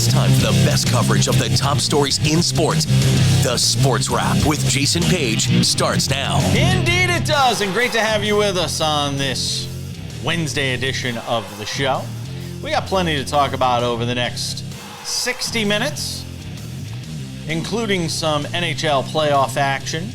It's time for the best coverage of the top stories in sports. The Sports Wrap with Jason Page starts now. Indeed it does, and great to have you with us on this Wednesday edition of the show. We got plenty to talk about over the next 60 minutes, including some NHL playoff action.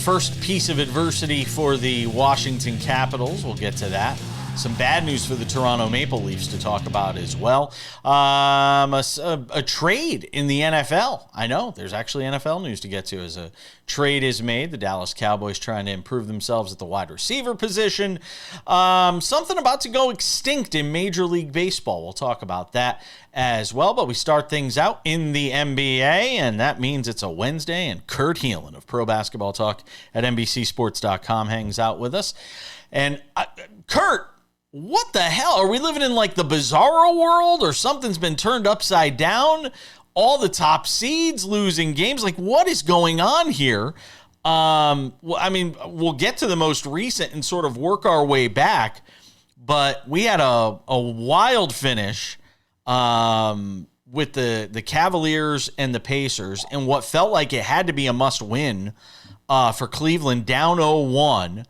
First piece of adversity for the Washington Capitals. We'll get to that. Some bad news for the Toronto Maple Leafs to talk about as well. A trade in the NFL. I know there's actually NFL news to get to as a trade is made. The Dallas Cowboys trying to improve themselves at the wide receiver position. Something about to go extinct in Major League Baseball. We'll talk about that as well. But we start things out in the NBA, and that means it's a Wednesday, and Kurt Helin of Pro Basketball Talk at NBCSports.com hangs out with us. And Kurt, what the hell? Are we living in like the bizarro world, or something's been turned upside down? All the top seeds losing games. Like, what is going on here? Well, I mean, we'll get to the most recent and sort of work our way back, but we had a wild finish with the Cavaliers and the Pacers, and what felt like it had to be a must-win for Cleveland, down 0-1.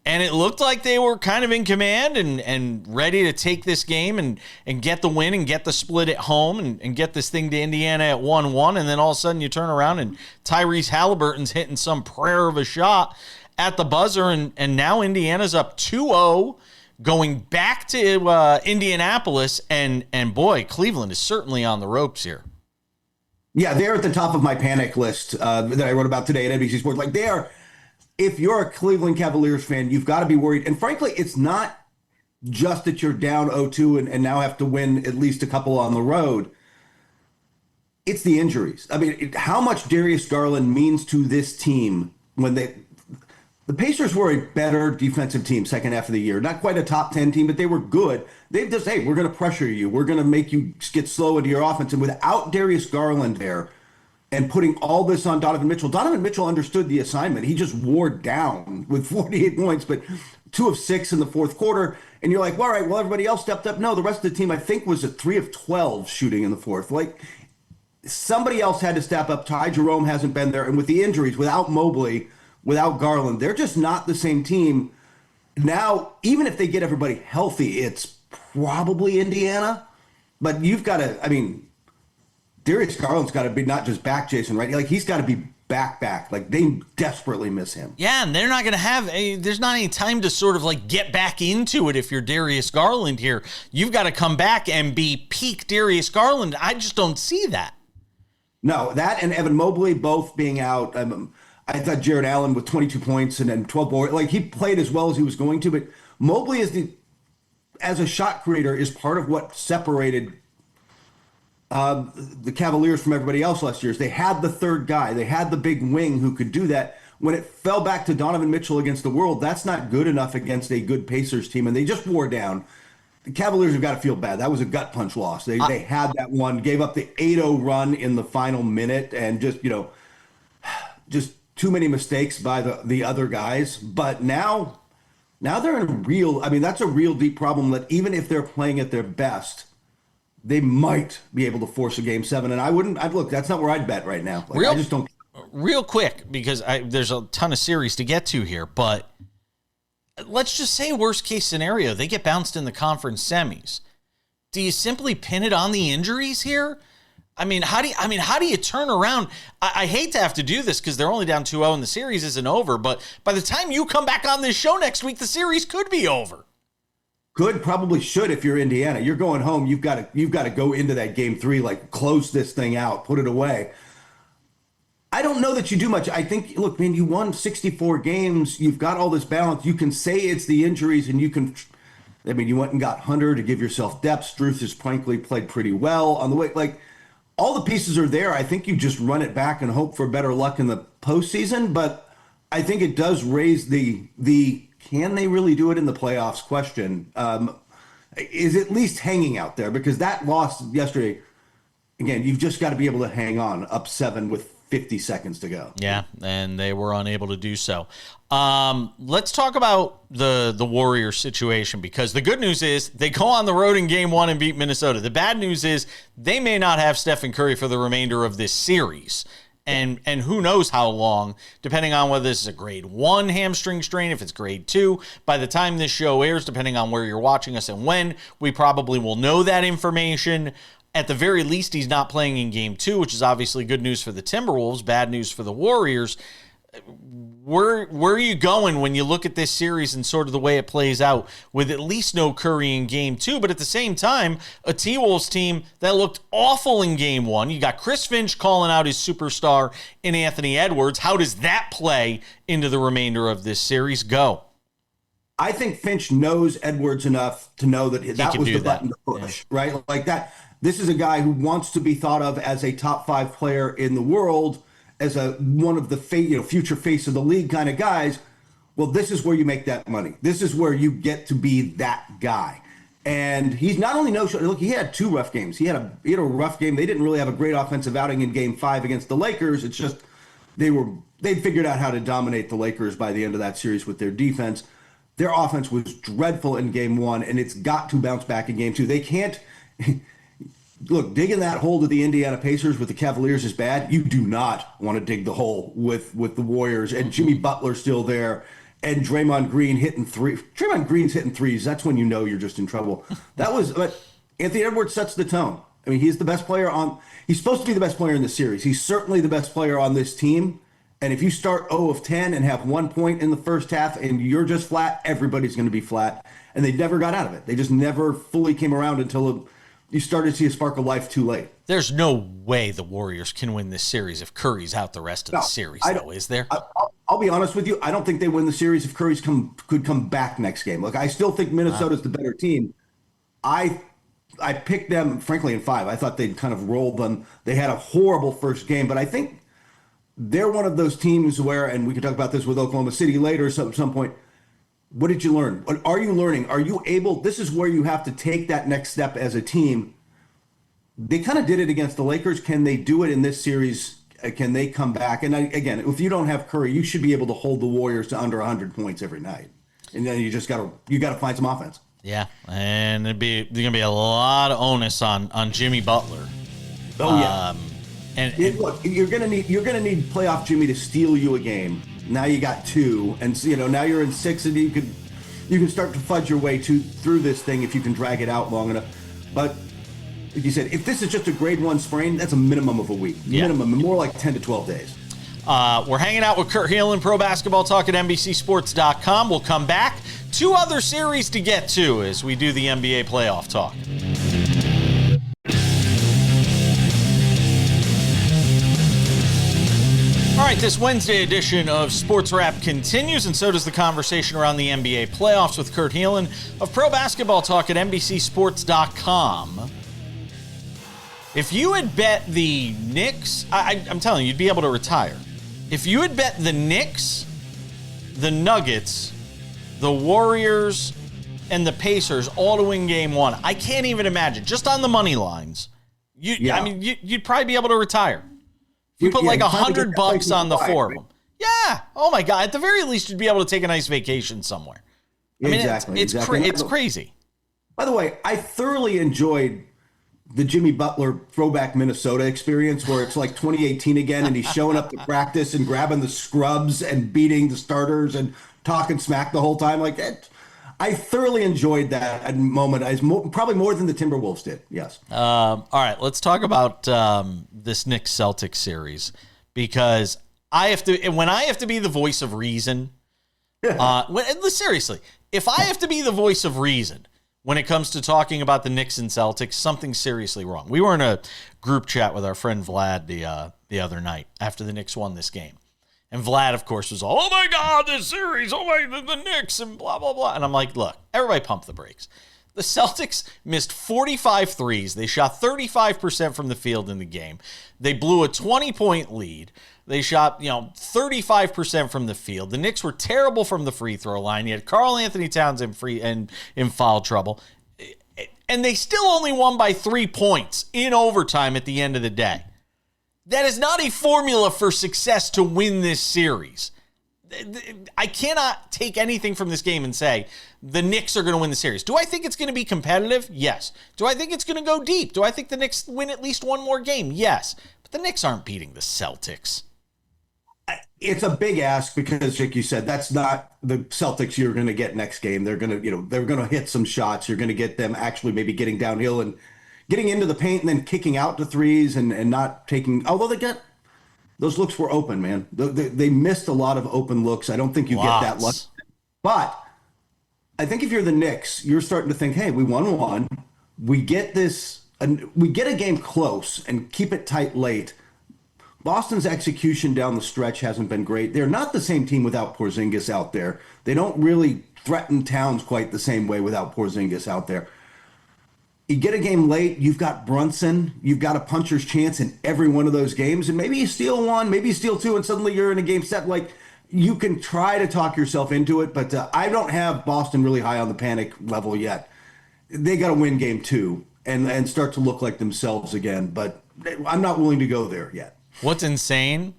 And it looked like they were kind of in command and ready to take this game and get the win and get the split at home and get this thing to Indiana at 1-1. And then all of a sudden you turn around and Tyrese Halliburton's hitting some prayer of a shot at the buzzer. And now Indiana's up 2-0, going back to Indianapolis. And boy, Cleveland is certainly on the ropes here. Yeah, they're at the top of my panic list that I wrote about today at NBC Sports. Like, they are. If you're a Cleveland Cavaliers fan, you've got to be worried. And frankly, it's not just that you're down 0-2 and now have to win at least a couple on the road. It's the injuries. I mean, how much Darius Garland means to this team when the Pacers were a better defensive team second half of the year. Not quite a top 10 team, but they were good. They've just, hey, we're going to pressure you. We're going to make you get slow into your offense. And without Darius Garland there, and putting all this on Donovan Mitchell. Donovan Mitchell understood the assignment. He just wore down with 48 points, but 2 of 6 in the fourth quarter. And you're like, well, all right, well, everybody else stepped up. No, the rest of the team, I think, was at 3 of 12 shooting in the fourth. Like, somebody else had to step up. Ty Jerome hasn't been there. And with the injuries, without Mobley, without Garland, they're just not the same team. Now, even if they get everybody healthy, it's probably Indiana. But you've got to, I mean, Darius Garland's got to be not just back, Jason, right? Like, he's got to be back. Like, they desperately miss him. Yeah, and they're not going to have there's not any time to sort of like get back into it if you're Darius Garland here. You've got to come back and be peak Darius Garland. I just don't see that. No, that and Evan Mobley both being out. I thought Jared Allen with 22 points and then 12 boards. Like, he played as well as he was going to, but Mobley as a shot creator is part of what separated the Cavaliers from everybody else last year. Is they had the third guy. They had the big wing who could do that. When it fell back to Donovan Mitchell against the world, that's not good enough against a good Pacers team, and they just wore down. The Cavaliers have got to feel bad. That was a gut punch loss. They had that one, gave up the 8-0 run in the final minute, and just too many mistakes by the other guys. But now they're in a real, I mean, that's a real deep problem that even if they're playing at their best, they might be able to force a game 7. And I'd look, that's not where I'd bet right now. Like, I just don't. Real quick, because there's a ton of series to get to here, but let's just say worst case scenario, they get bounced in the conference semis. Do you simply pin it on the injuries here? I mean, how do you turn around? I hate to have to do this because they're only down 2-0 and the series isn't over, but by the time you come back on this show next week, the series could be over. Could, probably should if you're Indiana. You're going home. You've got to go into that game 3, like, close this thing out, put it away. I don't know that you do much. I think, look, man, you won 64 games. You've got all this balance. You can say it's the injuries, and you went and got Hunter to give yourself depth. Struth has frankly played pretty well on the way. Like, all the pieces are there. I think you just run it back and hope for better luck in the postseason. But I think it does raise the can they really do it in the playoffs question, is at least hanging out there, because that loss yesterday, again, you've just got to be able to hang on up 7 with 50 seconds to go. Yeah, and they were unable to do so. Let's talk about the Warriors situation, because the good news is they go on the road in game 1 and beat Minnesota. The bad news is they may not have Stephen Curry for the remainder of this series. And who knows how long, depending on whether this is a grade 1 hamstring strain, if it's grade 2. By the time this show airs, depending on where you're watching us and when, we probably will know that information. At the very least, he's not playing in game 2, which is obviously good news for the Timberwolves, bad news for the Warriors. Where are you going when you look at this series and sort of the way it plays out with at least no Curry in game 2, but at the same time, a T-Wolves team that looked awful in game 1. You got Chris Finch calling out his superstar in Anthony Edwards. How does that play into the remainder of this series? Go. I think Finch knows Edwards enough to know that that was the button to push, right? Like that. This is a guy who wants to be thought of as a top 5 player in the world, as one of the future face of the league kind of guys. Well, this is where you make that money. This is where you get to be that guy. And he's not only look, he had 2 rough games. He had a rough game. They didn't really have a great offensive outing in game 5 against the Lakers. It's just they'd figured out how to dominate the Lakers by the end of that series with their defense. Their offense was dreadful in game 1, and it's got to bounce back in game 2. They can't look, digging that hole to the Indiana Pacers with the Cavaliers is bad. You do not want to dig the hole with the Warriors and Jimmy Butler still there and Draymond Green hitting Draymond Green's hitting threes. That's when you know you're just in trouble. But Anthony Edwards sets the tone. I mean, he's the best player he's supposed to be the best player in the series. He's certainly the best player on this team. And if you start 0 of 10 and have 1 point in the first half and you're just flat, everybody's going to be flat. And they never got out of it. They just never fully came around until you started to see a spark of life too late. There's no way the Warriors can win this series if Curry's out the rest of the series, though, is there? I'll be honest with you. I don't think they win the series if Curry's could come back next game. Look, I still think Minnesota's the better team. I picked them, frankly, in 5. I thought they'd kind of rolled them. They had a horrible first game, but I think they're one of those teams where, and we can talk about this with Oklahoma City later at some point, what did you learn? What are you learning? Are you able? This is where you have to take that next step as a team. They kind of did it against the Lakers. Can they do it in this series? Can they come back? And again, if you don't have Curry, you should be able to hold the Warriors to under 100 points every night. And then you just got to find some offense. Yeah, and there's going to be a lot of onus on Jimmy Butler. Oh yeah. Look, you're gonna need playoff Jimmy to steal you a game. Now you got 2, and now you're in 6, and you can start to fudge your way through this thing if you can drag it out long enough. But like you said, if this is just a grade 1 sprain, that's a minimum of a week. Yeah. Minimum, more like 10 to 12 days. We're hanging out with Kurt Helin, Pro Basketball Talk at NBCSports.com. We'll come back. 2 other series to get to as we do the NBA playoff talk. All right, this Wednesday edition of Sports Wrap continues, and so does the conversation around the NBA playoffs with Kurt Helin of Pro Basketball Talk at NBCSports.com. If you had bet the Knicks, I'm telling you, you'd be able to retire. If you had bet the Knicks, the Nuggets, the Warriors, and the Pacers all to win game 1, I can't even imagine. Just on the money lines, you'd probably be able to retire. You put like $100 on the 4 of them. Yeah. Oh my God. At the very least, you'd be able to take a nice vacation somewhere. I mean, it's crazy. By the way, I thoroughly enjoyed the Jimmy Butler throwback Minnesota experience where it's like 2018 again and he's showing up to practice and grabbing the scrubs and beating the starters and talking smack the whole time. Like that. I thoroughly enjoyed that moment, probably more than the Timberwolves did. Yes. All right, let's talk about this Knicks Celtics series, because when I have to be the voice of reason. Seriously, if I have to be the voice of reason when it comes to talking about the Knicks and Celtics, something's seriously wrong. We were in a group chat with our friend Vlad the other night after the Knicks won this game. And Vlad, of course, was all, oh my God, this series, the Knicks, and blah, blah, blah. And I'm like, look, everybody pump the brakes. The Celtics missed 45 threes. They shot 35% from the field in the game. They blew a 20-point lead. They shot, 35% from the field. The Knicks were terrible from the free throw line. You had Karl Anthony Towns in foul trouble. And they still only won by 3 points in overtime at the end of the day. That is not a formula for success to win this series. I cannot take anything from this game and say the Knicks are going to win the series. Do I think it's going to be competitive? Yes. Do I think it's going to go deep? Do I think the Knicks win at least one more game? Yes. But the Knicks aren't beating the Celtics. It's a big ask because, like you said, that's not the Celtics you're going to get next game. They're going to, they're going to hit some shots. You're going to get them actually maybe getting downhill and getting into the paint and then kicking out the threes and not taking, although those looks were open, man. They missed a lot of open looks. I don't think you get that luck. But I think if you're the Knicks, you're starting to think, hey, we won one. We get this, we get a game close and keep it tight late. Boston's execution down the stretch hasn't been great. They're not the same team without Porzingis out there. They don't really threaten Towns quite the same way without Porzingis out there. You get a game late, you've got Brunson, you've got a puncher's chance in every one of those games, and maybe you steal one, maybe you steal two, and suddenly you're in a game set. Like, you can try to talk yourself into it, but I don't have Boston really high on the panic level yet. They got to win game two and start to look like themselves again, but I'm not willing to go there yet. What's insane?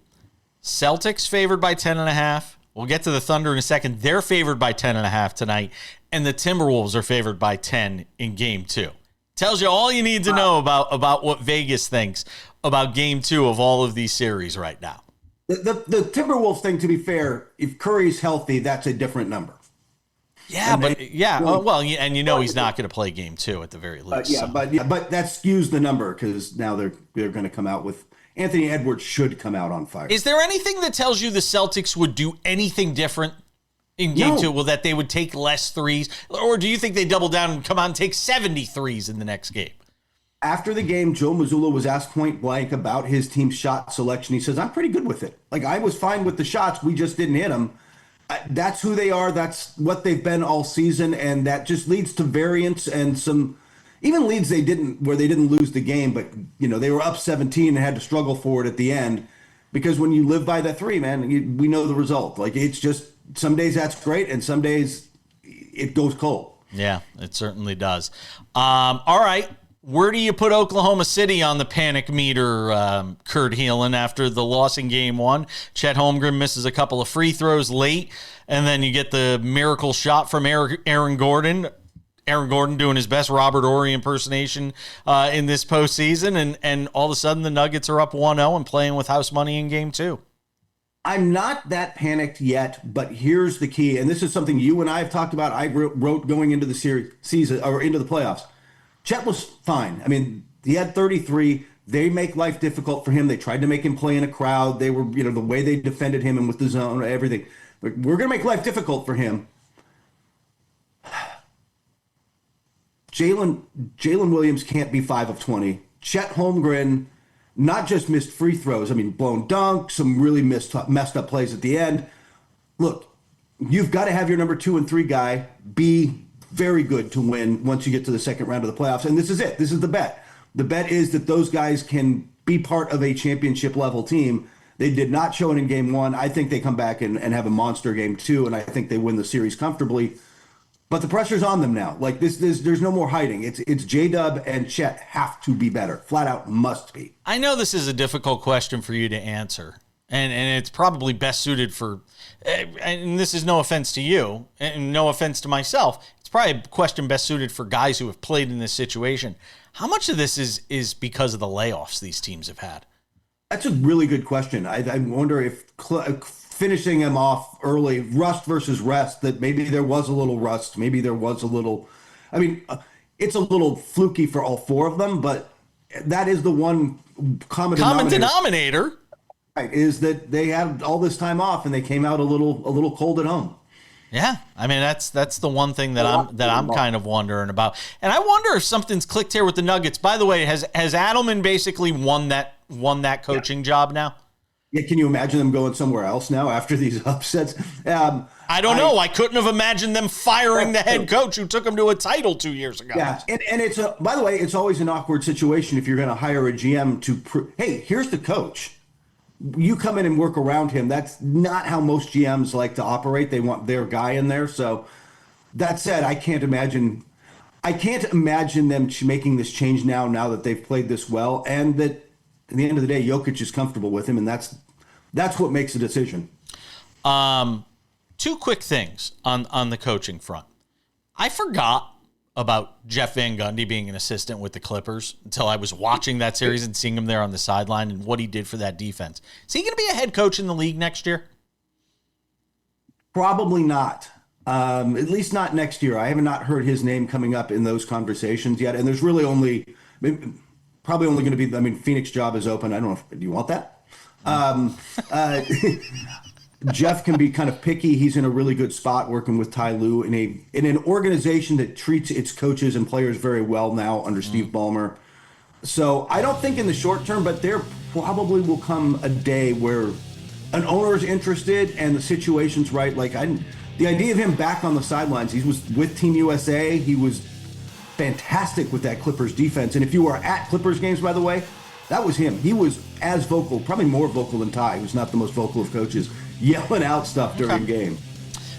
Celtics favored by 10.5. We'll get to the Thunder in a second. They're favored by 10.5 tonight, and the Timberwolves are favored by 10 in game two. Tells you all you need to know about what Vegas thinks about game two of all of these series right now. The Timberwolves thing, to be fair, if Curry's healthy, that's a different number. Yeah, and he's not going to play game two at the very least. But that skews the number because now they're going to come out with Anthony Edwards should come out on fire. Is there anything that tells you the Celtics would do anything different in game two? Well, that they would take less threes? Or do you think they double down and come out and take 70 threes in the next game? After the game, Joe Mazzulla was asked point blank about his team's shot selection. He says, I'm pretty good with it. Like, I was fine with the shots. We just didn't hit them. That's who they are. That's what they've been all season. And that just leads to variance and some even leads they didn't lose the game, but they were up 17 and had to struggle for it at the end because when you live by that three, man, we know the result. Like, it's just some days that's great and some days it goes cold. Yeah, it certainly does. All right. Where do you put Oklahoma City on the panic meter, Kurt Helin, after the loss in game one? Chet Holmgren misses a couple of free throws late, and then you get the miracle shot from Aaron Gordon. Aaron Gordon doing his best Robert Horry impersonation in this postseason, and all of a sudden the Nuggets are up 1-0 and playing with house money in game two. I'm not that panicked yet, but here's the key, and this is something you and I have talked about. I wrote going into the season or into the playoffs. Chet was fine. I mean, he had 33. They make life difficult for him. They tried to make him play in a crowd. They were, the way they defended him and with the zone, everything. We're going to make life difficult for him. Jalen Williams can't be 5 of 20. Chet Holmgren not just missed free throws. I mean, blown dunks, some really messed up plays at the end. Look, you've got to have your number 2 and 3 guy be very good to win once you get to the second round of the playoffs. And this is it. This is the bet. The bet is that those guys can be part of a championship level team. They did not show it in game one. I think they come back and have a monster game two, and I think they win the series comfortably. But the pressure's on them now. Like, there's no more hiding. It's J-Dub and Chet have to be better. Flat out must be. I know this is a difficult question for you to answer, and it's probably best suited for, and this is no offense to you, and no offense to myself, it's probably a question best suited for guys who have played in this situation. How much of this is because of the layoffs these teams have had? That's a really good question. I wonder if finishing them off early, rust versus rest, that maybe there was a little rust. Maybe there was a little, it's a little fluky for all four of them, but that is the one common denominator. Right, is that they had all this time off and they came out a little cold at home. Yeah, I mean that's the one thing that I'm kind of wondering about, and I wonder if something's clicked here with the Nuggets. By the way, has Adelman basically won that coaching job now? Yeah, can you imagine them going somewhere else now after these upsets? I don't know. I couldn't have imagined them firing the head coach who took them to a title 2 years ago. Yeah, and it's by the way, it's always an awkward situation if you're going to hire a GM to hey, here's the coach. You come in and work around him. That's not how most GMs like to operate. They want their guy in there. So that said, I can't imagine them making this change now that they've played this well, and that at the end of the day, Jokic is comfortable with him, and that's what makes the decision. Two quick things on the coaching front. I forgot about Jeff Van Gundy being an assistant with the Clippers until I was watching that series and seeing him there on the sideline and what he did for that defense. Is he going to be a head coach in the league next year? Probably not. At least not next year. I have not heard his name coming up in those conversations yet. And there's really probably only going to be, Phoenix job is open. I don't know do you want that? Jeff can be kind of picky. He's in a really good spot working with Ty Lue in an organization that treats its coaches and players very well now under Steve Ballmer. So I don't think in the short term, but there probably will come a day where an owner is interested and the situation's right. The idea of him back on the sidelines, he was with Team USA. He was fantastic with that Clippers defense. And if you were at Clippers games, by the way, that was him. He was as vocal, probably more vocal than Ty, who's not the most vocal of coaches, yelling out stuff during game.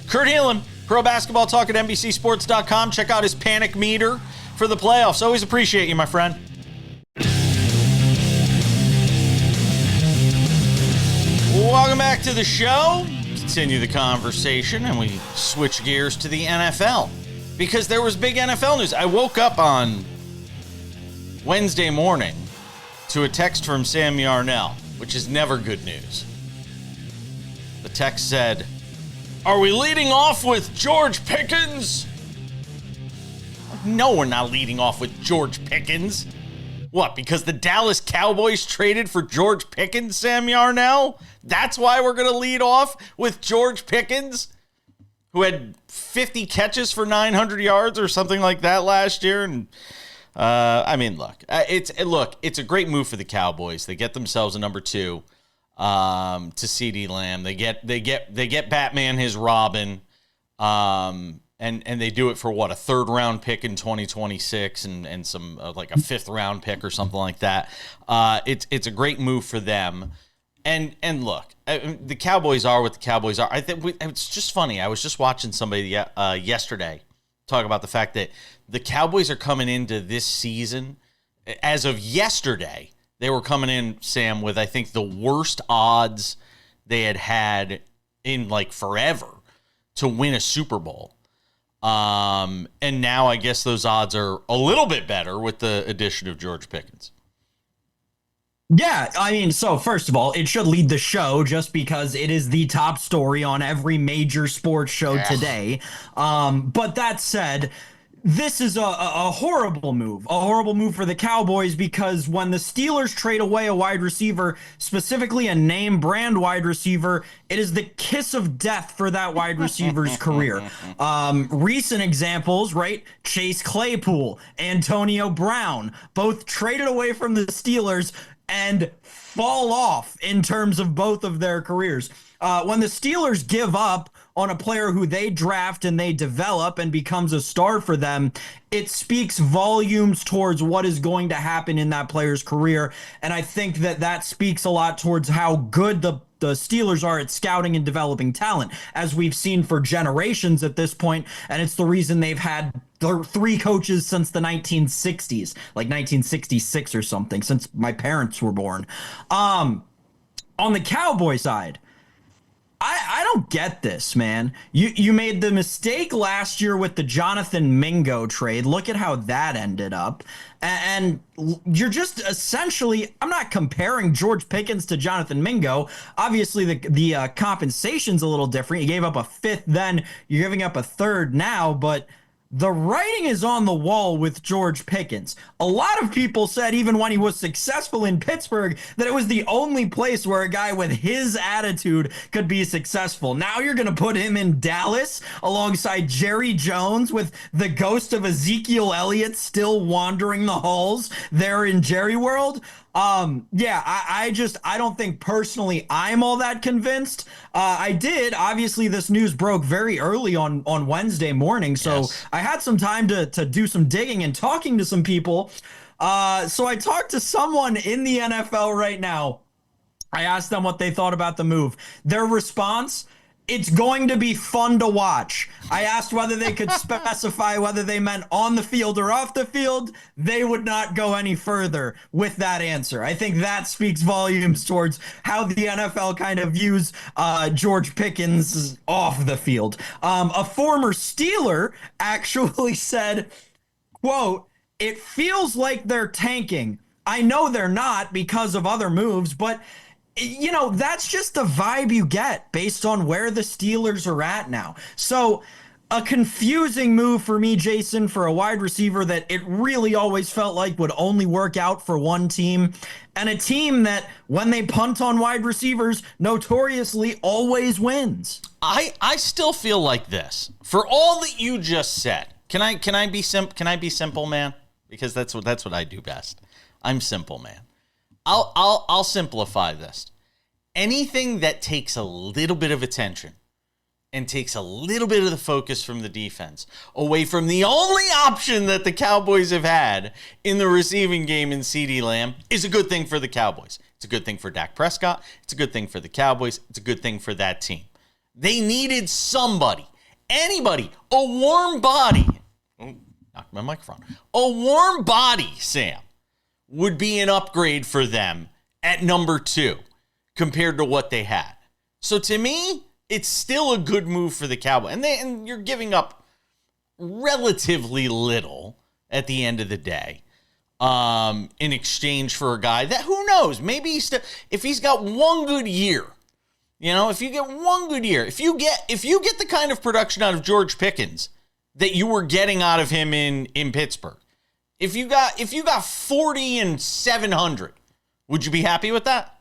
Kurt Helin, Pro Basketball Talk at NBCSports.com. Check out his panic meter for the playoffs. Always appreciate you, my friend. Welcome back to the show. Continue the conversation, and we switch gears to the NFL because there was big NFL news. I woke up on Wednesday morning to a text from Sam Yarnell, which is never good news. The text said, "Are we leading off with George Pickens?" No, we're not leading off with George Pickens. What, because the Dallas Cowboys traded for George Pickens, Sam Yarnell? That's why we're going to lead off with George Pickens, who had 50 catches for 900 yards or something like that last year. And it's a great move for the Cowboys. They get themselves a number 2 to CeeDee Lamb. They get Batman his Robin. And they do it for what, a 3rd round pick in 2026 and some like a 5th round pick or something like that. It's a great move for them. And look, the Cowboys are what the Cowboys are. I think it's just funny. I was just watching somebody yesterday talk about the fact that the Cowboys are coming into this season. As of yesterday, they were coming in, Sam, with I think the worst odds they had in like forever to win a Super Bowl. And now I guess those odds are a little bit better with the addition of George Pickens. Yeah, so first of all, it should lead the show just because it is the top story on every major sports show today. But that said, this is a horrible move for the Cowboys, because when the Steelers trade away a wide receiver, specifically a name brand wide receiver, it is the kiss of death for that wide receiver's career. Recent examples, right? Chase Claypool, Antonio Brown, both traded away from the Steelers and fall off in terms of both of their careers. When the Steelers give up on a player who they draft and they develop and becomes a star for them, it speaks volumes towards what is going to happen in that player's career. And I think that speaks a lot towards how good the Steelers are at scouting and developing talent, as we've seen for generations at this point. And it's the reason they've had 3 coaches since the 1960s, like 1966 or something, since my parents were born. On the Cowboy side, I don't get this, man. You made the mistake last year with the Jonathan Mingo trade. Look at how that ended up. And you're just essentially, I'm not comparing George Pickens to Jonathan Mingo. Obviously, the compensation's a little different. You gave up a 5th then, you're giving up a 3rd now, but the writing is on the wall with George Pickens. A lot of people said, even when he was successful in Pittsburgh, that it was the only place where a guy with his attitude could be successful. Now you're going to put him in Dallas alongside Jerry Jones, with the ghost of Ezekiel Elliott still wandering the halls there in Jerry World. I don't think personally I'm all that convinced. Obviously this news broke very early on Wednesday morning, so yes. I had some time to do some digging and talking to some people. So I talked to someone in the NFL right now. I asked them what they thought about the move. Their response It's going to be fun to watch. I asked whether they could specify whether they meant on the field or off the field. They would not go any further with that answer. I think that speaks volumes towards how the NFL kind of views George Pickens off the field. A former Steeler actually said, quote, "It feels like they're tanking. I know they're not because of other moves, but you know, that's just the vibe you get based on where the Steelers are at now." So a confusing move for me, Jason, for a wide receiver that it really always felt like would only work out for one team, and a team that when they punt on wide receivers notoriously always wins. I still feel like this. For all that you just said, can I be simple, man? Because that's what I do best. I'm simple, man. I'll simplify this. Anything that takes a little bit of attention and takes a little bit of the focus from the defense away from the only option that the Cowboys have had in the receiving game in CeeDee Lamb is a good thing for the Cowboys. It's a good thing for Dak Prescott. It's a good thing for the Cowboys. It's a good thing for that team. They needed somebody, anybody, a warm body. Oh, knocked my microphone. A warm body, Sam, would be an upgrade for them at number 2 compared to what they had. So to me, it's still a good move for the Cowboys. And you're giving up relatively little at the end of the day in exchange for a guy that, who knows, maybe if he's got one good year, you know, if you get one good year, if you get the kind of production out of George Pickens that you were getting out of him in Pittsburgh, If you got 40 and 700, would you be happy with that?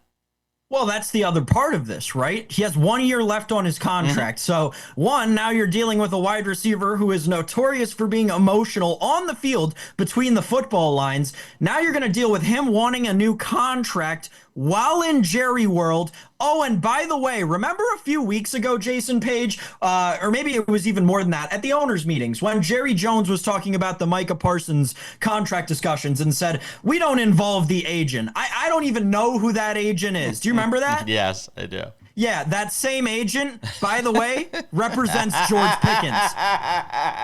Well, that's the other part of this, right? He has 1 year left on his contract. So, now you're dealing with a wide receiver who is notorious for being emotional on the field between the football lines. Now you're going to deal with him wanting a new contract while in Jerry World. Oh, and by the way, remember a few weeks ago, Jason Page, or maybe it was even more than that, at the owners' meetings when Jerry Jones was talking about the Micah Parsons contract discussions and said, we don't involve the agent. I don't even know who that agent is. Do you remember that? Yes, I do. Yeah, that same agent, by the way, represents George Pickens,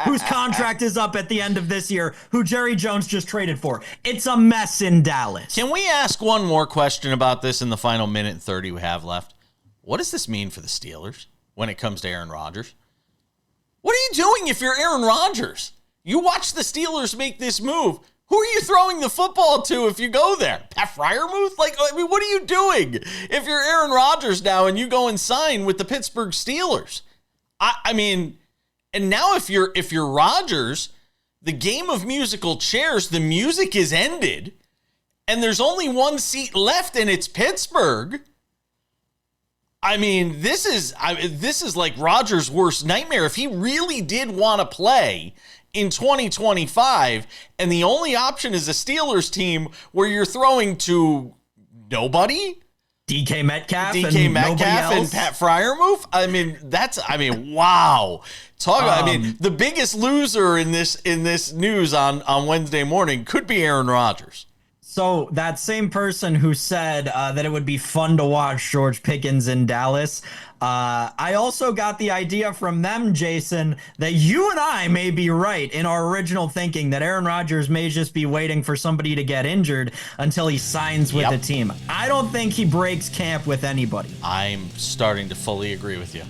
whose contract is up at the end of this year, who Jerry Jones just traded for. It's a mess in Dallas. Can we ask one more question about this in the final minute and 30 we have left? What does this mean for the Steelers when it comes to Aaron Rodgers? What are you doing if you're Aaron Rodgers? You watch the Steelers make this move. Who are you throwing the football to if you go there? Pat Fryermuth? Like, I mean, what are you doing if you're Aaron Rodgers now and you go and sign with the Pittsburgh Steelers? I mean, and now if you're Rodgers, the game of musical chairs, the music is ended, and there's only one seat left, and it's Pittsburgh. I mean, this is like Rodgers' worst nightmare. If he really did want to play in 2025, and the only option is a Steelers team where you're throwing to nobody, DK Metcalf and Pat Fryermuth. Wow. The biggest loser in this news on Wednesday morning could be Aaron Rodgers. So that same person who said that it would be fun to watch George Pickens in Dallas, I also got the idea from them, Jason, that you and I may be right in our original thinking that Aaron Rodgers may just be waiting for somebody to get injured until he signs with the team. I don't think he breaks camp with anybody. I'm starting to fully agree with you.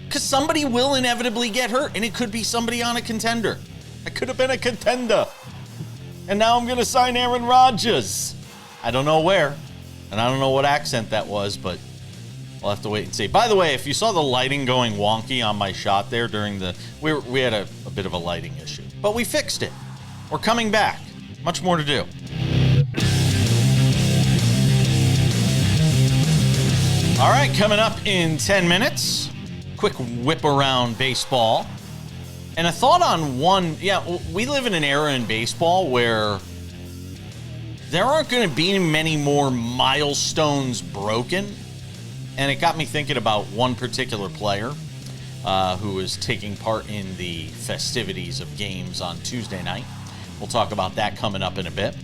Because somebody will inevitably get hurt, and it could be somebody on a contender. It could have been a contender. And now I'm going to sign Aaron Rodgers. I don't know where, and I don't know what accent that was, but we'll have to wait and see. By the way, if you saw the lighting going wonky on my shot there during we had a bit of a lighting issue, but we fixed it. We're coming back. Much more to do. All right, coming up in 10 minutes, quick whip around baseball. And a thought on we live in an era in baseball where there aren't going to be many more milestones broken. And it got me thinking about one particular player who is taking part in the festivities of games on Tuesday night. We'll talk about that coming up in a bit.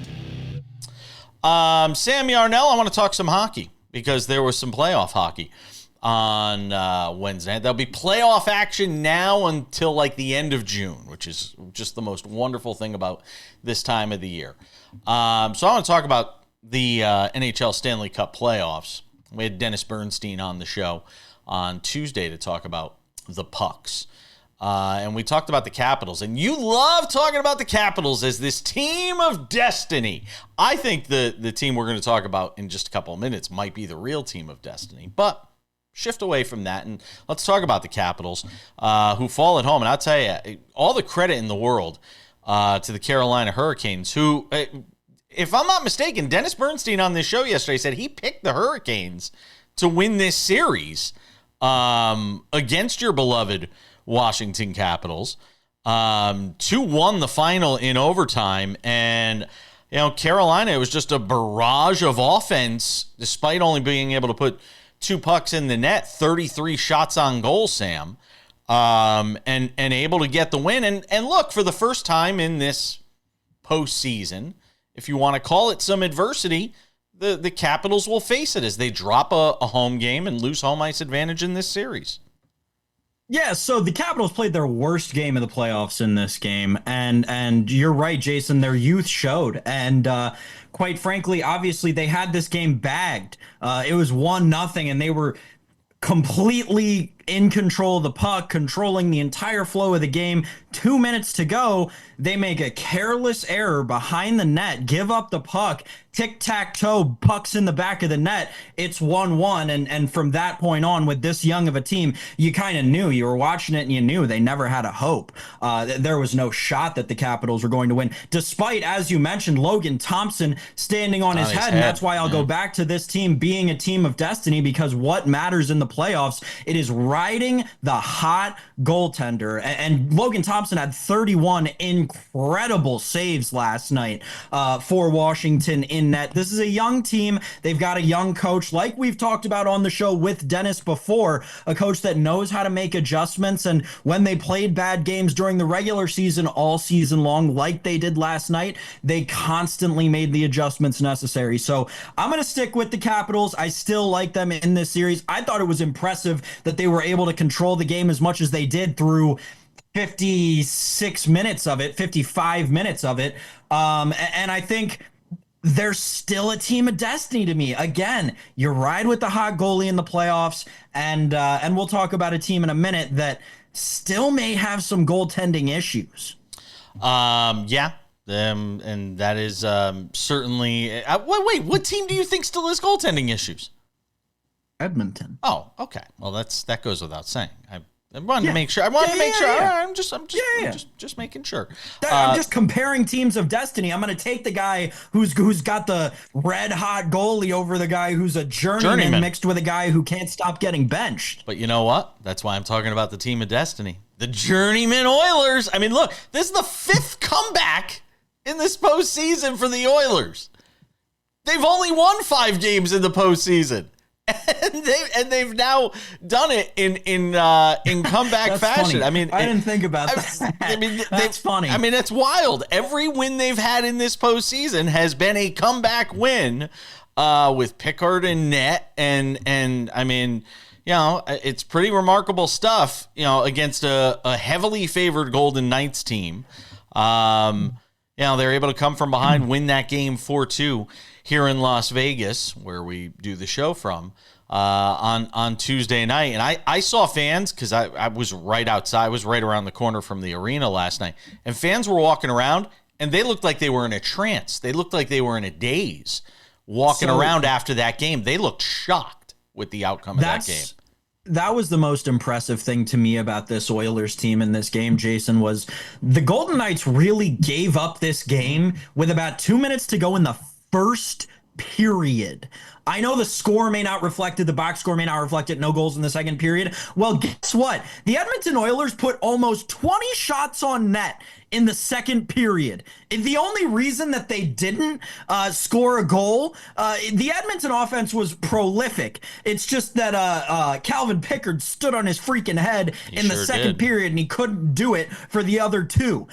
Sam Yarnell, I want to talk some hockey because there was some playoff hockey. on Wednesday. There'll be playoff action now until like the end of June, which is just the most wonderful thing about this time of the year. So I want to talk about the NHL Stanley Cup Playoffs. We had Dennis Bernstein on the show on Tuesday to talk about the pucks. And we talked about the Capitals. And you love talking about the Capitals as this team of destiny. I think the team we're going to talk about in just a couple of minutes might be the real team of destiny. But shift away from that and let's talk about the Capitals who fall at home. And I'll tell you, all the credit in the world to the Carolina Hurricanes, who, if I'm not mistaken, Dennis Bernstein on this show yesterday said he picked the Hurricanes to win this series against your beloved Washington Capitals. 2-1 the final in overtime. And, Carolina, it was just a barrage of offense, despite only being able to put 2 pucks in the net, 33 shots on goal, Sam, and able to get the win. And look, for the first time in this postseason, if you want to call it some adversity, the Capitals will face it as they drop a home game and lose home ice advantage in this series. Yeah, so the Capitals played their worst game of the playoffs in this game, and you're right, Jason, their youth showed, and quite frankly, obviously, they had this game bagged. It was 1-0, and they were completely in control of the puck, controlling the entire flow of the game. 2 minutes to go, they make a careless error behind the net, give up the puck, tic-tac-toe, pucks in the back of the net. It's 1-1, and from that point on, with this young of a team, you kind of knew. You were watching it, and you knew they never had a hope. There was no shot that the Capitals were going to win, despite, as you mentioned, Logan Thompson standing on his head, and that's why I'll go back to this team being a team of destiny, because what matters in the playoffs, it is riding the hot goaltender, and Logan Thompson had 31 incredible saves last night for Washington in net. This is a young team. They've got a young coach, like we've talked about on the show with Dennis before, a coach that knows how to make adjustments, and when they played bad games during the regular season all season long, like they did last night, they constantly made the adjustments necessary. So I'm going to stick with the Capitals. I still like them in this series. I thought it was impressive that they were able to control the game as much as they did through 56 minutes of it, 55 minutes of it. And I think they're still a team of destiny to me. Again, you ride with the hot goalie in the playoffs, and we'll talk about a team in a minute that still may have some goaltending issues. Yeah. And that is certainly... wait, what team do you think still has goaltending issues? Edmonton. Oh, okay. Well, that goes without saying. I wanted to make sure. I'm just making sure. I'm just comparing teams of destiny. I'm going to take the guy who's got the red hot goalie over the guy who's a journeyman mixed with a guy who can't stop getting benched. But you know what? That's why I'm talking about the team of destiny. The journeyman Oilers. I mean, look, this is the 5th comeback in this postseason for the Oilers. They've only won 5 games in the postseason. And they've now done it in comeback fashion. Funny. I mean, I didn't think about that. I mean, that's funny. I mean, that's wild. Every win they've had in this postseason has been a comeback win with Pickard and net, and I mean, it's pretty remarkable stuff. Against a heavily favored Golden Knights team. They're able to come from behind, win that game 4-2. Here in Las Vegas, where we do the show from, on Tuesday night. And I saw fans, because I was right outside. I was right around the corner from the arena last night. And fans were walking around, and they looked like they were in a trance. They looked like they were in a daze walking around after that game. They looked shocked with the outcome of that game. That was the most impressive thing to me about this Oilers team in this game, Jason, was the Golden Knights really gave up this game with about 2 minutes to go in the first period. I know the score may not reflect it, the box score may not reflect it, no goals in the second period. Well, guess what? The Edmonton Oilers put almost 20 shots on net in the second period. The only reason that they didn't score a goal, the Edmonton offense was prolific. It's just that Calvin Pickard stood on his freaking head in the second period, and he couldn't do it for the other two.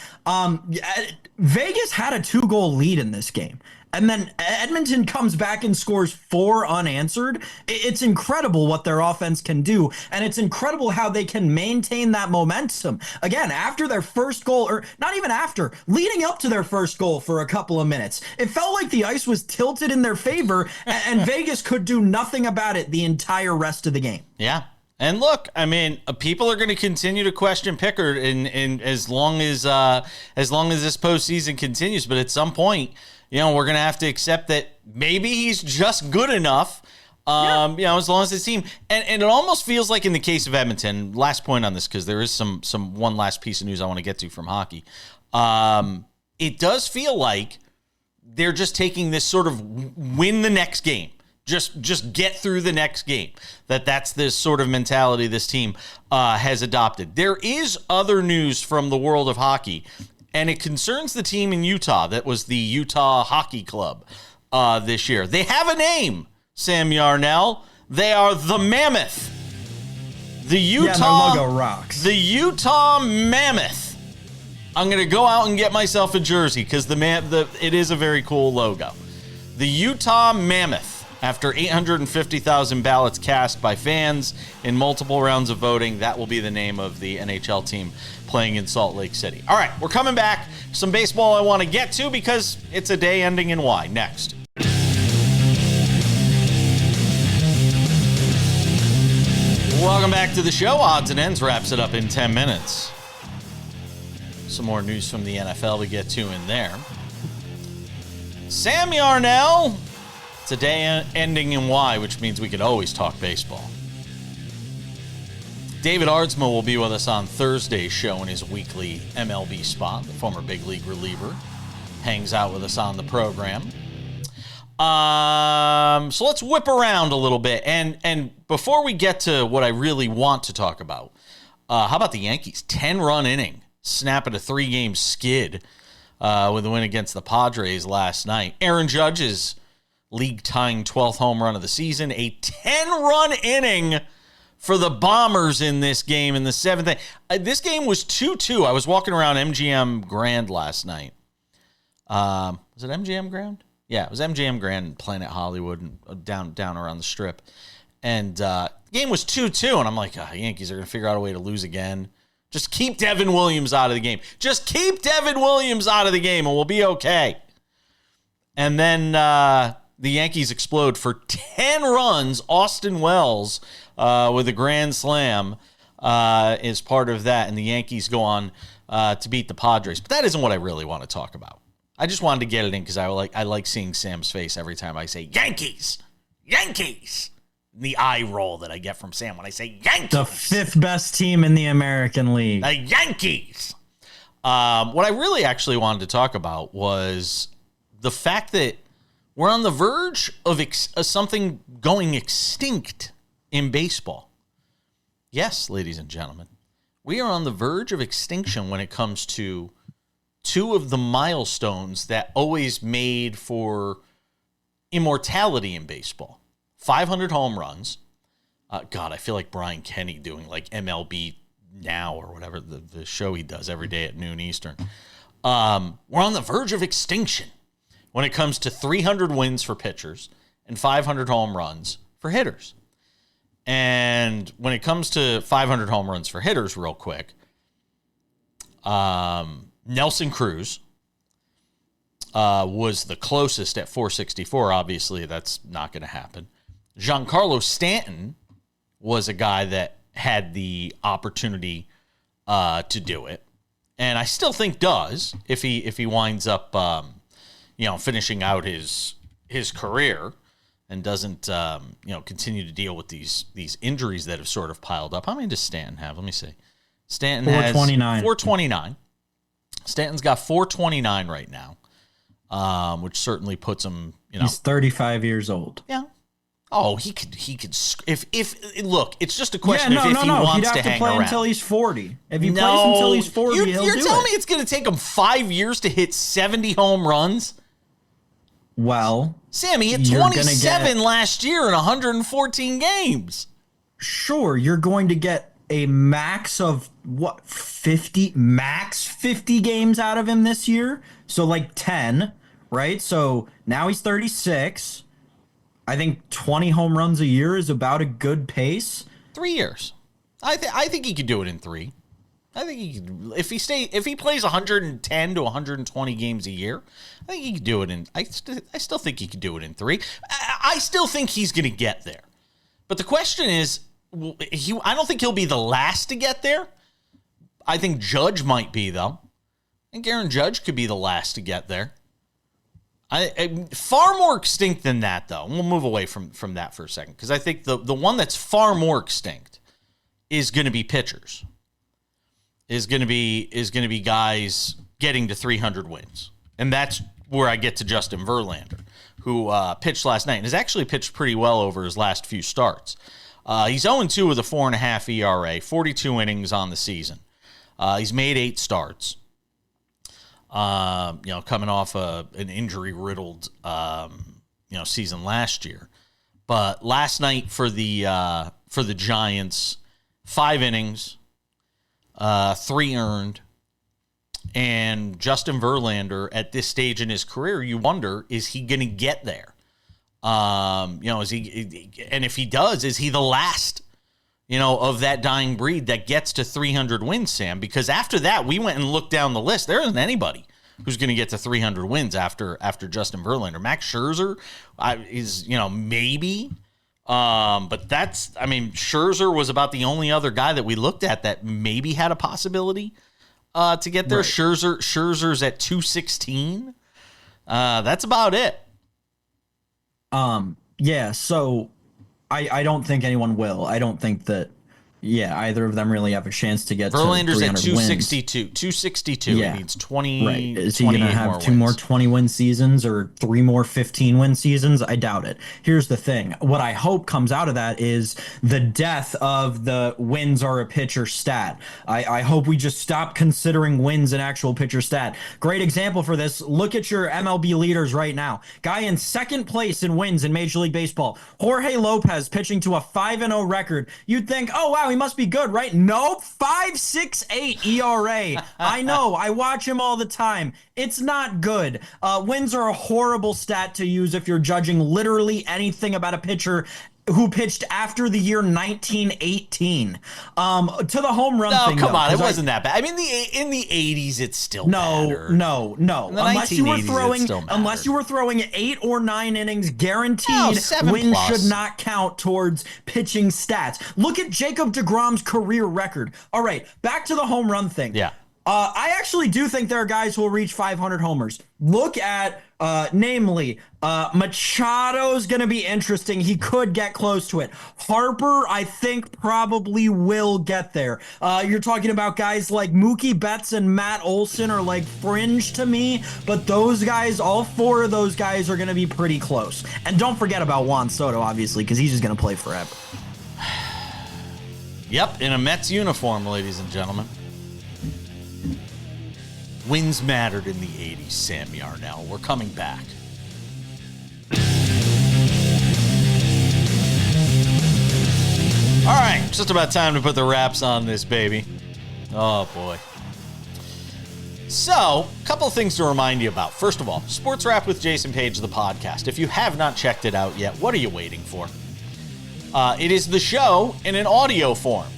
Vegas had a 2-goal lead in this game. And then Edmonton comes back and scores 4 unanswered. It's incredible what their offense can do. And it's incredible how they can maintain that momentum. Again, after their first goal, or not even after, leading up to their first goal for a couple of minutes, it felt like the ice was tilted in their favor and Vegas could do nothing about it the entire rest of the game. Yeah. And look, I mean, people are going to continue to question Pickard in as long as this postseason continues. But at some point, we're going to have to accept that maybe he's just good enough. As long as the team, and it almost feels like in the case of Edmonton. Last point on this, because there is some one last piece of news I want to get to from hockey. It does feel like they're just taking this sort of win the next game. Just get through the next game. That's this sort of mentality this team has adopted. There is other news from the world of hockey, and it concerns the team in Utah. That was the Utah Hockey Club this year. They have a name, Sam Yarnell. They are the Mammoth. The Utah their logo rocks. The Utah Mammoth. I'm going to go out and get myself a jersey because it is a very cool logo. The Utah Mammoth. After 850,000 ballots cast by fans in multiple rounds of voting, that will be the name of the NHL team playing in Salt Lake City. All right, we're coming back. Some baseball I want to get to because it's a day ending in Y. Next. Welcome back to the show. Odds and Ends wraps it up in 10 minutes. Some more news from the NFL to get to in there. Sam Yarnell. It's a day ending in Y, which means we could always talk baseball. David Aardsma will be with us on Thursday's show in his weekly MLB spot. The former big league reliever hangs out with us on the program. So let's whip around a little bit. And before we get to what I really want to talk about, how about the Yankees? 10-run inning, snapping a 3-game skid with a win against the Padres last night. Aaron Judge's league-tying 12th home run of the season. A 10-run inning for the Bombers in this game in the 7th. This game was 2-2. I was walking around MGM Grand last night. Was it MGM Grand? Yeah, it was MGM Grand in Planet Hollywood and down around the Strip. And the game was 2-2, and I'm like, Yankees are going to figure out a way to lose again. Just keep Devin Williams out of the game. Just keep Devin Williams out of the game, and we'll be okay. And then the Yankees explode for 10 runs. Austin Wells with a grand slam is part of that, and the Yankees go on to beat the Padres. But that isn't what I really want to talk about. I just wanted to get it in because I like seeing Sam's face every time I say Yankees, Yankees. The eye roll that I get from Sam when I say Yankees. The 5th best team in the American League. The Yankees. What I really actually wanted to talk about was the fact that we're on the verge of something going extinct in baseball. Yes, ladies and gentlemen, we are on the verge of extinction when it comes to two of the milestones that always made for immortality in baseball. 500 home runs. God, I feel like Brian Kenny doing like MLB Now or whatever, the show he does every day at noon Eastern. We're on the verge of extinction when it comes to 300 wins for pitchers and 500 home runs for hitters. And when it comes to 500 home runs for hitters, real quick, Nelson Cruz was the closest at 464. Obviously, that's not going to happen. Giancarlo Stanton was a guy that had the opportunity to do it, and I still think does if he winds up finishing out his career and doesn't continue to deal with these injuries that have sort of piled up. How many does Stanton have? Let me see. Stanton 429. has 429. Stanton's got 429 right now, which certainly puts him. He's 35 years old. Yeah. Oh, he could. If look, it's just a question he wants to hang around. He'd have to play until he's 40. If he plays until he's 40, he'll do it. You're telling me it's going to take him 5 years to hit 70 home runs? Well, Sammy hit 27 last year in 114 games. Sure, you're going to get a max of 50 games out of him this year. So like 10, right? So now he's 36. I think 20 home runs a year is about a good pace. 3 years. I think he could do it in 3. I think he could, if he plays 110 to 120 games a year, I think he could do it in. I still think he could do it in 3. I still think he's going to get there. But the question is, I don't think he'll be the last to get there. I think Judge might be, though. I think Aaron Judge could be the last to get there. Far more extinct than that, though. We'll move away from that for a second, because I think the one that's far more extinct is going to be pitchers. Is going to be guys getting to 300 wins, and that's where I get to Justin Verlander, who pitched last night and has actually pitched pretty well over his last few starts. He's 0-2 with a 4.5 ERA, 42 innings on the season. He's made 8 starts. Coming off an injury-riddled, season last year. But last night for the Giants, 5 innings, 3 earned, and Justin Verlander at this stage in his career, you wonder, is he going to get there? Is he? And if he does, is he the last? Of that dying breed that gets to 300 wins, Sam, because after that, we went and looked down the list. There isn't anybody who's going to get to 300 wins after Justin Verlander. Max Scherzer is, maybe. But Scherzer was about the only other guy that we looked at that maybe had a possibility to get there. Right. Scherzer's at 216. That's about it. Yeah, so I don't think anyone will. I don't think that, either of them really have a chance to get Verlander's to 300 at 262. Wins. 262. Yeah. He needs 20. Right. Is he going to have 2 more 20-win seasons or 3 more 15-win seasons? I doubt it. Here's the thing. What I hope comes out of that is the death of the wins are a pitcher stat. I hope we just stop considering wins an actual pitcher stat. Great example for this. Look at your MLB leaders right now. Guy in second place in wins in Major League Baseball. Jorge Lopez pitching to a 5-0 record. You'd think, oh, wow, he must be good, right? Nope. 5.68 ERA. I know. I watch him all the time. It's not good. Wins are a horrible stat to use if you're judging literally anything about a pitcher who pitched after the year 1918. To the home run thing. No, come on, it wasn't that bad. I mean, in the 80s, it's still no. Unless you were throwing 8 or 9 innings, guaranteed wins should not count towards pitching stats. Look at Jacob deGrom's career record. All right, back to the home run thing. Yeah. I actually do think there are guys who will reach 500 homers. Look at, namely, Machado's going to be interesting. He could get close to it. Harper, I think, probably will get there. You're talking about guys like Mookie Betts and Matt Olson are like fringe to me, but those guys, all 4 of those guys are going to be pretty close. And don't forget about Juan Soto, obviously, because he's just going to play forever. Yep, in a Mets uniform, ladies and gentlemen. Wins mattered in the 80s, Sam Yarnell. We're coming back. All right, it's just about time to put the wraps on this baby. Oh, boy. So, a couple of things to remind you about. First of all, Sports Wrap with Jason Page, the podcast. If you have not checked it out yet, what are you waiting for? It is the show in an audio form.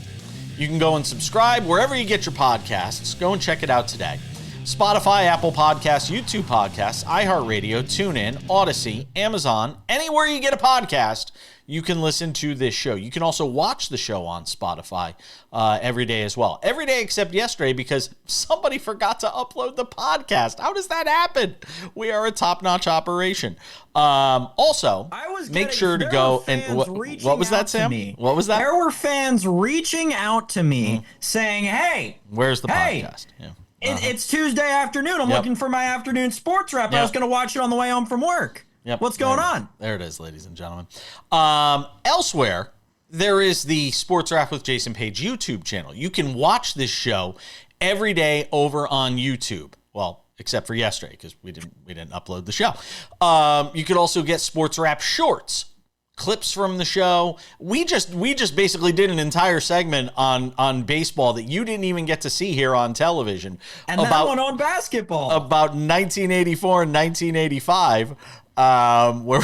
You can go and subscribe wherever you get your podcasts. Go and check it out today. Spotify, Apple Podcasts, YouTube Podcasts, iHeartRadio, TuneIn, Odyssey, Amazon, anywhere you get a podcast, you can listen to this show. You can also watch the show on Spotify every day as well. Every day except yesterday because somebody forgot to upload the podcast. How does that happen? We are a top-notch operation. Also, make sure to go and what was that, Sam? What was that? There were fans reaching out to me saying, "Hey, where's the podcast?" Yeah. It's Tuesday afternoon. I'm looking for my afternoon sports wrap. I was going to watch it on the way home from work. What's going on? There it is, ladies and gentlemen. Elsewhere, there is the Sports Wrap with Jason Page YouTube channel. You can watch this show every day over on YouTube. Well, except for yesterday because we didn't upload the show. You could also get Sports Wrap shorts clips from the show. We just basically did an entire segment on baseball that you didn't even get to see here on television. And that one on basketball. About 1984 and 1985, where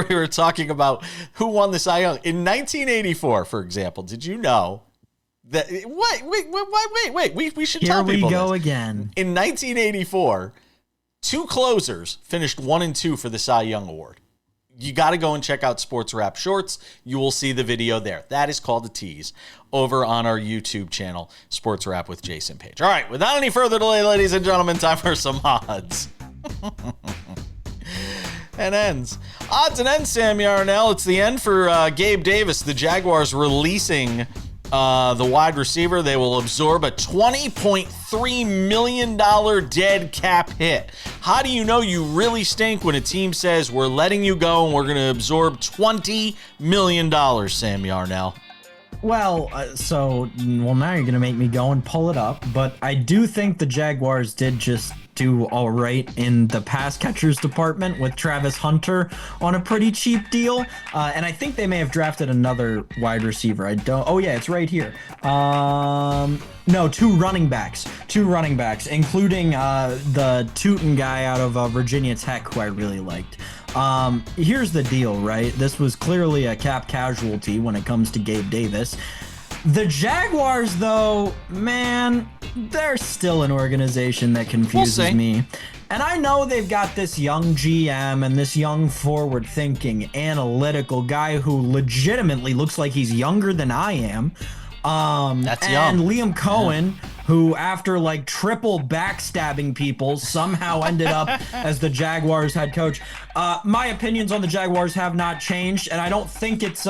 we were talking about who won the Cy Young. In 1984, for example, did you know that... Wait, we should tell people Here we go this. again. In 1984, two closers finished 1 and 2 for the Cy Young Award. You got to go and check out SportsWrap Shorts. You will see the video there. That is called a tease over on our YouTube channel, SportsWrap with Jason Page. All right, without any further delay, ladies and gentlemen, time for some odds. And ends. Odds and ends, Sam Yarnell. It's the end for Gabe Davis. The Jaguars releasing the wide receiver. They will absorb a $20.3 million dead cap hit. How do you know you really stink when a team says we're letting you go and we're going to absorb $20 million, Sam Yarnell? Well, now you're going to make me go and pull it up, but I do think the Jaguars did just do all right in the pass catchers department with Travis Hunter on a pretty cheap deal. And I think they may have drafted another wide receiver. It's right here. No, two running backs, including the Tootin guy out of Virginia Tech, who I really liked. Here's the deal, right? This was clearly a cap casualty when it comes to Gabe Davis. The Jaguars, though, man, they're still an organization that confuses me. And I know they've got this young GM and this young forward-thinking, analytical guy who legitimately looks like he's younger than I am. That's young. And Liam Cohen, who after like triple backstabbing people somehow ended up as the Jaguars head coach. My opinions on the Jaguars have not changed, and I don't think it's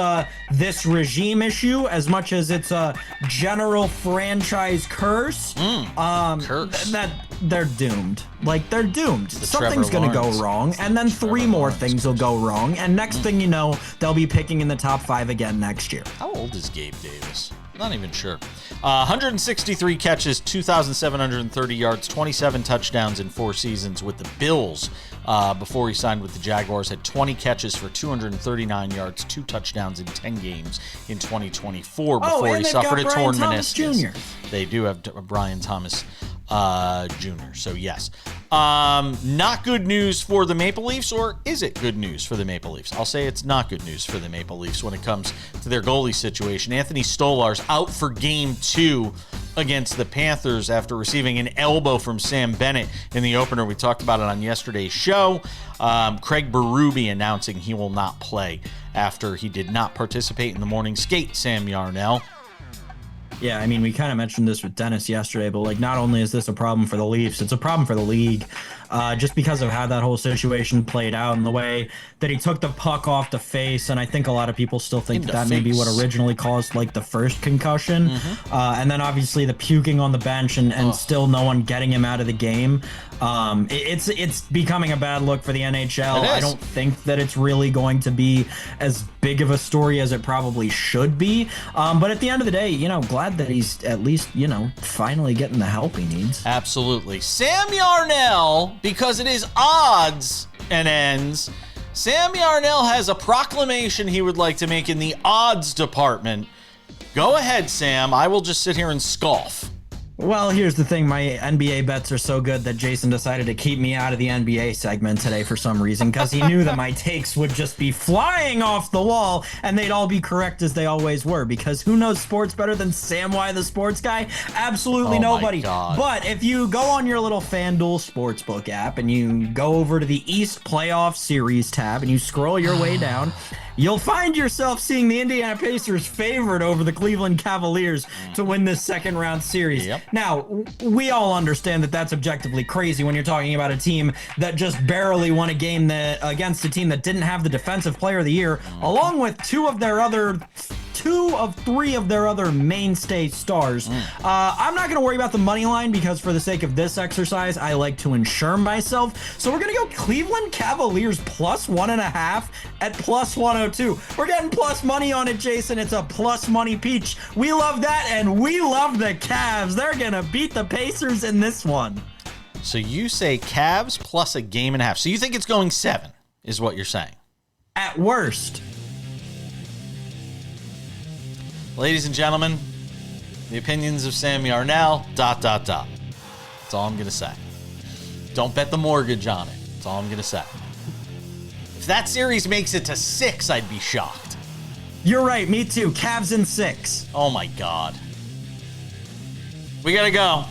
this regime issue as much as it's a general franchise curse. Curse. That they're doomed. Like, they're doomed. The Something's going to go wrong, and then three more things will go wrong, and next thing you know, they'll be picking in the top 5 again next year. How old is Gabe Davis? Not even sure. 163 catches, 2,730 yards, 27 touchdowns in 4 seasons with the Bills. Before he signed with the Jaguars, had 20 catches for 239 yards, 2 touchdowns in 10 games in 2024 before he suffered a torn meniscus. They do have Brian Thomas Jr. So yes. Not good news for the Maple Leafs, or is it good news for the Maple Leafs? I'll say it's not good news for the Maple Leafs when it comes to their goalie situation. Anthony Stolar's out for Game 2 against the Panthers after receiving an elbow from Sam Bennett in the opener. We talked about it on yesterday's show. Craig Berube announcing he will not play after he did not participate in the morning skate, Sam Yarnell. Yeah, I mean, we kind of mentioned this with Dennis yesterday, but like, not only is this a problem for the Leafs, it's a problem for the league, just because of how that whole situation played out and the way that he took the puck off the face. And I think a lot of people still think that may be what originally caused like the first concussion. And then obviously the puking on the bench and still no one getting him out of the game. It's becoming a bad look for the NHL. I don't think that it's really going to be as big of a story as it probably should be. But at the end of the day, you know, glad that he's at least, you know, finally getting the help he needs. Absolutely. Sam Yarnell, because it is odds and ends, Sam Yarnell has a proclamation he would like to make in the odds department. Go ahead, Sam. I will just sit here and scoff. Well, here's the thing. My NBA bets are so good that Jason decided to keep me out of the NBA segment today for some reason, because he knew that my takes would just be flying off the wall and they'd all be correct as they always were, because who knows sports better than Sam Y, the sports guy? Absolutely nobody. But if you go on your little FanDuel Sportsbook app and you go over to the East Playoff Series tab and you scroll your way down, you'll find yourself seeing the Indiana Pacers favored over the Cleveland Cavaliers to win this second round series. Now, we all understand that that's objectively crazy when you're talking about a team that just barely won a game against a team that didn't have the Defensive Player of the Year, along with two of 3 of their other mainstay stars. I'm not going to worry about the money line because for the sake of this exercise, I like to insure myself. So we're going to go Cleveland Cavaliers plus 1.5 at plus 102. We're getting plus money on it, Jason. It's a plus money peach. We love that, and we love the Cavs. They're going to beat the Pacers in this one. So you say Cavs plus a game and a half. So you think it's going 7 is what you're saying? At worst. Ladies and gentlemen, the opinions of Sam Yarnell, ... That's all I'm going to say. Don't bet the mortgage on it. That's all I'm going to say. If that series makes it to 6, I'd be shocked. You're right, me too. Cavs in 6. Oh my God. We got to go.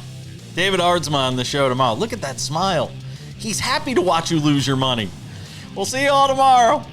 David Ardsma on the show tomorrow. Look at that smile. He's happy to watch you lose your money. We'll see you all tomorrow.